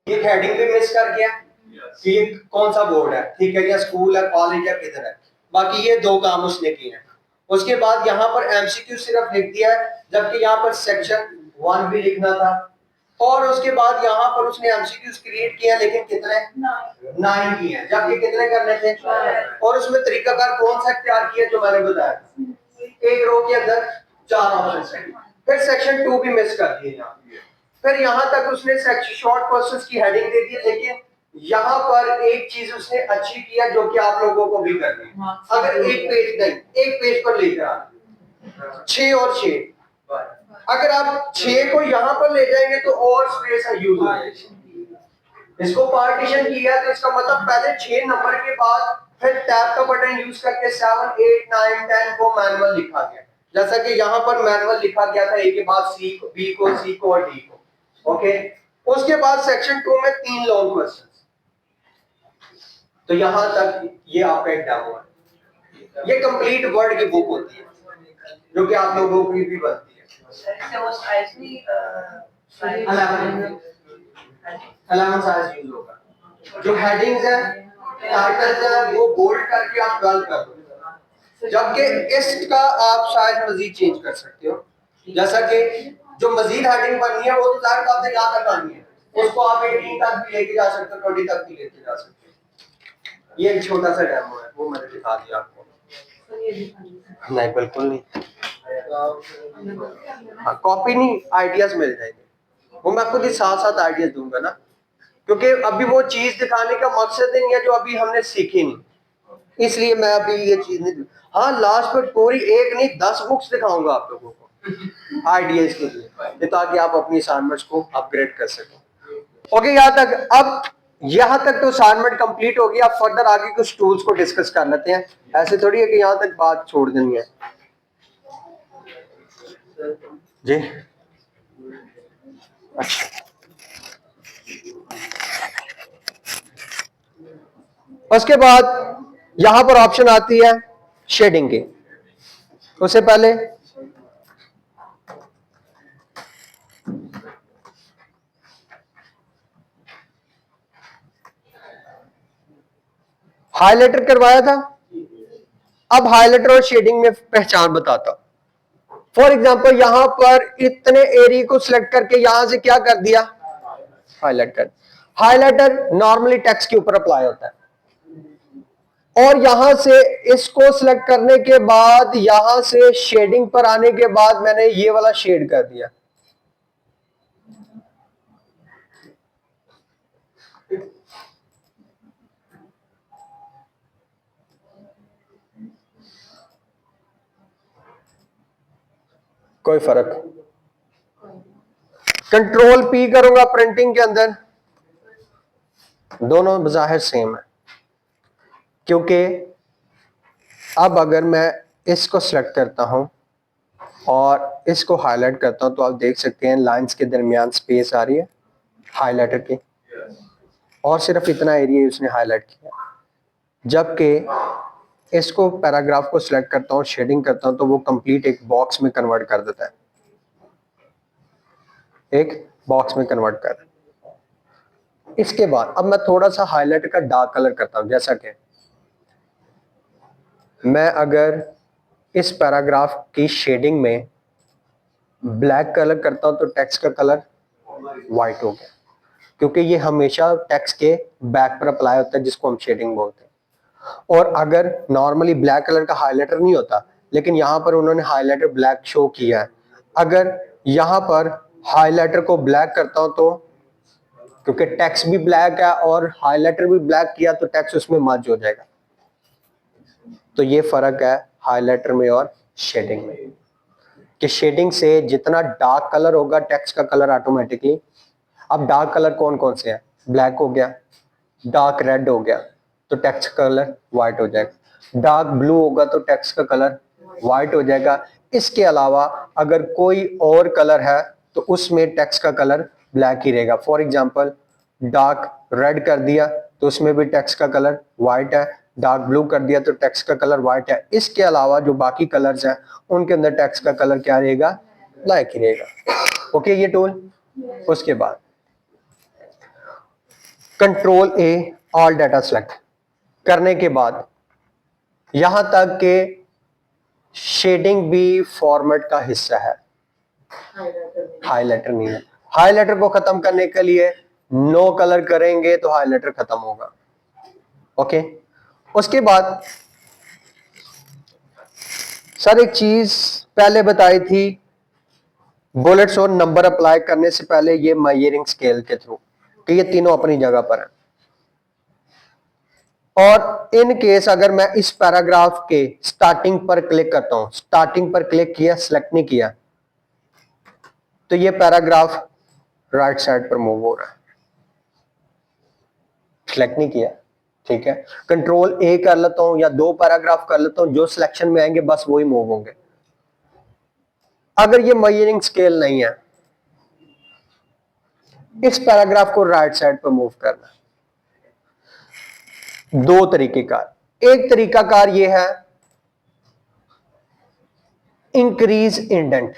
एक हेडिंग भी मिस कर गया कि ये कौन सा बोर्ड है, ठीक है, या स्कूल है, कॉलेज है, किधर है। बाकी ये दो काम उसने किए हैं। उसके बाद यहाँ पर एमसीक्यू सिर्फ लिख दिया है, जबकि यहाँ पर सेक्शन 1 भी लिखना था। और उसके बाद यहाँ पर उसने एमसीक्यूज क्रिएट किया, लेकिन कितने 9 किए हैं, जबकि कितने करने थे। और उसमें तरीकाकार कौन सा इख्तियार किया जो मैंने बताया, एक रो के अंदर 4 ऑप्शन है। फिर सेक्शन 2 भी मिस कर दिए यहाँ। फिर यहाँ तक उसने शॉर्ट क्वेश्चंस की हेडिंग दे दी, लेकिन यहाँ पर एक चीज उसने अच्छी किया जो कि आप लोगों को भी करनी है। अगर एक पेज नहीं, एक पेज पर लेकर आ 6 और 6, अगर आप 6 को यहाँ पर ले जाएंगे तो और स्पेस यूज हो जाएगी। इसको पार्टीशन किया तो इसका मतलब पहले 6 नंबर के बाद फिर टैब का बटन यूज करके 7, 8, 9, 10 को मैनुअल लिखा गया, जैसा कि यहाँ पर मैनुअल लिखा गया था, ए के बाद सी को, बी को, सी को और डी को। ओके, उसके बाद सेक्शन 2 में 3 लॉन्ग क्वेश्चन। तो यहां तक ये आपका एक डेमो है। ये कंप्लीट वर्ड की बुक होती है जो कि आप लोगों की भी बनती है। 11 साइज यूज होगा। जो हेडिंग्स है, टाइटल्स है, वो बोल्ड करके आप 12 कर दो, जबकि इसका आप शायद मजीद चेंज कर सकते हो। जैसा कि जो मजीद हेडिंग बननी है वो तो जाहिर बात है यहाँ तक आनी है, उसको आप 18 तक भी लेके जा सकते हो, 20 तक भी लेके जा सकते हो। ये एक छोटा सा डेमो है, वो मैंने दिखा दिया आपको। नहीं, बिल्कुल नहीं। हाँ, कॉपी नहीं, आइडियाज मिल जाएंगे, वो मैं खुद ही साथ साथ आइडियाज दूंगा ना, क्योंकि अभी वो चीज दिखाने का मकसद नहीं है जो अभी हमने सीखी नहीं, इसलिए मैं अभी ये चीज नहीं। हाँ, लास्ट पर पूरी एक नहीं 10 बुक्स दिखाऊंगा आप लोगों को आइडियाज के लिए, ताकि आप अपनी असाइनमेंट्स को अपग्रेड कर सकें। ओके, यहाँ तक। अब यहाँ तक तो असाइनमेंट कंप्लीट हो गया। अब फर्दर आगे कुछ टूल्स को डिस्कस कर लेते हैं। ऐसे थोड़ी है कि यहाँ तक बात छोड़ देनी है जी। अच्छा, उसके बाद यहां पर ऑप्शन आती है शेडिंग की। उससे पहले हाइलाइटर करवाया था। अब हाइलाइटर और शेडिंग में पहचान बताता हूं। फॉर एग्जांपल यहां पर इतने एरिया को सिलेक्ट करके यहां से क्या कर दिया, हाईलाइट कर। हाइलाइटर नॉर्मली टेक्स्ट के ऊपर अप्लाई होता है, और यहां से इसको सिलेक्ट करने के बाद यहां से शेडिंग पर आने के बाद मैंने ये वाला शेड कर दिया। कोई फर्क, कंट्रोल पी करूंगा प्रिंटिंग के अंदर, दोनों बज़ाहिर सेम है। क्योंकि अब अगर मैं इसको सिलेक्ट करता हूं और इसको हाईलाइट करता हूं तो आप देख सकते हैं लाइंस के दरमियान स्पेस आ रही है हाइलाइटर की, और सिर्फ इतना एरिया उसने हाईलाइट किया। जबकि इसको पैराग्राफ को सिलेक्ट करता हूं, शेडिंग करता हूं, तो वो कंप्लीट एक बॉक्स में कन्वर्ट कर देता है, एक बॉक्स में कन्वर्ट कर। इसके बाद अब मैं थोड़ा सा हाईलाइट का डार्क कलर करता हूं। जैसा कि मैं अगर इस पैराग्राफ की शेडिंग में ब्लैक कलर करता हूं तो टेक्स्ट का कलर वाइट हो गया, क्योंकि ये हमेशा टेक्स्ट के बैक पर अप्लाई होता है, जिसको हम शेडिंग बोलते हैं। और अगर नॉर्मली ब्लैक कलर का हाइलाइटर नहीं होता, लेकिन यहां पर उन्होंने हाइलाइटर ब्लैक शो किया है। अगर यहां पर हाइलाइटर को ब्लैक करता हूं तो, क्योंकि टेक्स्ट भी ब्लैक है और हाइलाइटर भी ब्लैक किया, तो टेक्स्ट उसमें मर्ज हो जाएगा। तो ये फर्क है हाइलाइटर में और शेडिंग में, कि शेडिंग से जितना डार्क कलर होगा टेक्स्ट का कलर ऑटोमेटिकली। अब डार्क कलर कौन कौन से हैं, ब्लैक हो गया, डार्क रेड हो गया, तो टेक्स्ट का कलर व्हाइट हो जाएगा। डार्क ब्लू होगा तो टेक्स्ट का कलर व्हाइट हो जाएगा। इसके अलावा अगर कोई और कलर है तो उसमें टेक्स्ट का कलर ब्लैक ही रहेगा। फॉर एग्जांपल डार्क रेड कर दिया तो उसमें भी टेक्स्ट का कलर व्हाइट है, डार्क ब्लू कर दिया तो टेक्स्ट का कलर व्हाइट है। इसके अलावा जो बाकी कलर्स हैं उनके अंदर टेक्स्ट का कलर क्या रहेगा, ब्लैक ही रहेगा। ओके, ये टूल। उसके बाद कंट्रोल ए ऑल डाटा सेलेक्ट करने के बाद यहां तक के शेडिंग भी फॉर्मेट का हिस्सा है, हाइलाइटर नहीं है। हाइलाइटर को खत्म करने के लिए नो कलर करेंगे तो हाइलाइटर खत्म होगा। ओके, उसके बाद सर एक चीज पहले बताई थी, बुलेट्स और नंबर अप्लाई करने से पहले ये मेजरिंग स्केल के थ्रू, कि ये तीनों अपनी जगह पर है। और इन केस अगर मैं इस पैराग्राफ के स्टार्टिंग पर क्लिक करता हूं, स्टार्टिंग पर क्लिक किया, सिलेक्ट नहीं किया, तो ये पैराग्राफ राइट साइड पर मूव हो रहा है। सिलेक्ट नहीं किया, ठीक है, कंट्रोल ए कर लेता हूं या 2 पैराग्राफ कर लेता हूं, जो सिलेक्शन में आएंगे बस वही मूव होंगे। अगर ये मेजरिंग स्केल नहीं है, इस पैराग्राफ को राइट साइड पर मूव करना। 2 तरीकेकार, एक तरीकाकार ये है इंक्रीज इंडेंट,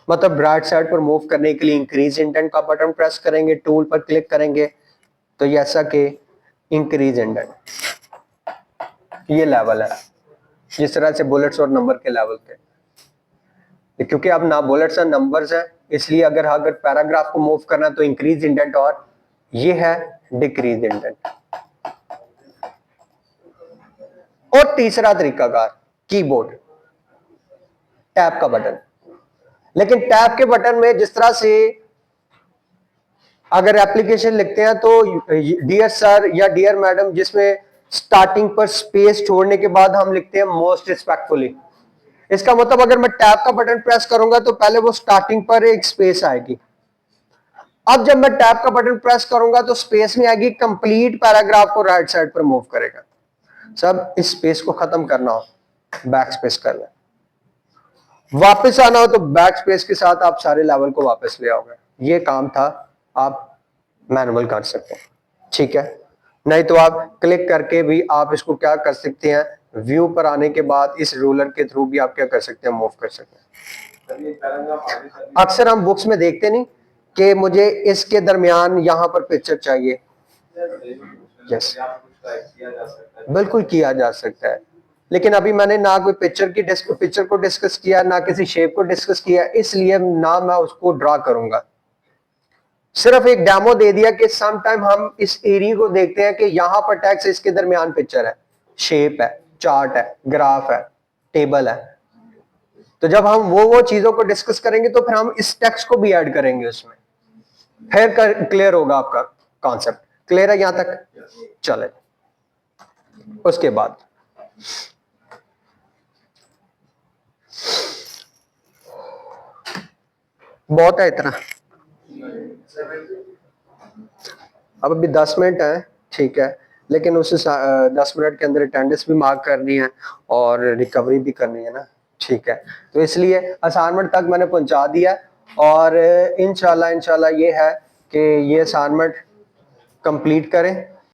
मतलब राइट साइड पर मूव करने के लिए इंक्रीज इंडेंट का बटन प्रेस करेंगे, टूल पर क्लिक करेंगे तो ये ऐसा कि इंक्रीज इंडेंट, ये लेवल है जिस तरह से बुलेट्स और नंबर के लेवल पे, क्योंकि अब ना बुलेट्स और नंबर्स है, इसलिए अगर पैराग्राफ को मूव करना तो इंक्रीज इंडेंट, और ये है डिक्रीज इंडेंट। और तीसरा तरीकाकार कीबोर्ड टैब का बटन, लेकिन टैब के बटन में जिस तरह से अगर एप्लीकेशन लिखते हैं तो डियर सर या डियर मैडम, जिसमें स्टार्टिंग पर स्पेस छोड़ने के बाद हम लिखते हैं मोस्ट रिस्पेक्टफुली, इसका मतलब अगर मैं टैब का बटन प्रेस करूंगा तो पहले वो स्टार्टिंग पर एक स्पेस आएगी। अब जब मैं टैब का बटन प्रेस करूंगा तो स्पेस में आएगी, कंप्लीट पैराग्राफ को राइट साइड पर मूव करेगा। सब इस स्पेस को खत्म करना हो बैक स्पेस कर लें, वापस आना हो तो बैक स्पेस के साथ आप सारे लेवल को वापस ले आओगे। ये काम था, आप मैनुअल कर सकते हैं, ठीक है। नहीं तो आप क्लिक करके भी आप इसको क्या कर सकते हैं, व्यू पर आने के बाद इस रूलर के थ्रू भी आप क्या कर सकते हैं, मूव कर सकते हैं। अक्सर हम बुक्स में देखते नहीं कि मुझे इसके दरमियान यहां पर पिक्चर चाहिए, यस बिल्कुल किया जा सकता है, लेकिन अभी मैंने ना कोई पिक्चर को डिस्कस किया, ना किसी शेप को डिस्कस किया, इसलिए ना मैं उसको ड्रा करूंगा। सिर्फ एक डेमो दे दिया कि सम टाइम हम इस एरिया को देखते हैं कि यहां पर टेक्स्ट, इसके दरमियान पिक्चर है, शेप है, चार्ट है, ग्राफ है, टेबल है। तो जब हम वो चीजों को डिस्कस करेंगे तो फिर हम इस टेक्स्ट को भी ऐड करेंगे उसमें, फिर क्लियर होगा आपका कॉन्सेप्ट। क्लियर है यहां तक? चले, उसके बाद बहुत है इतना, अब अभी 10 मिनट है, ठीक है, लेकिन उस 10 मिनट के अंदर अटेंडेंस भी मार्क करनी है और रिकवरी भी करनी है ना, ठीक है। तो इसलिए असाइनमेंट तक मैंने पहुंचा दिया, और इंशाल्लाह ये है कि ये असाइनमेंट कंप्लीट करें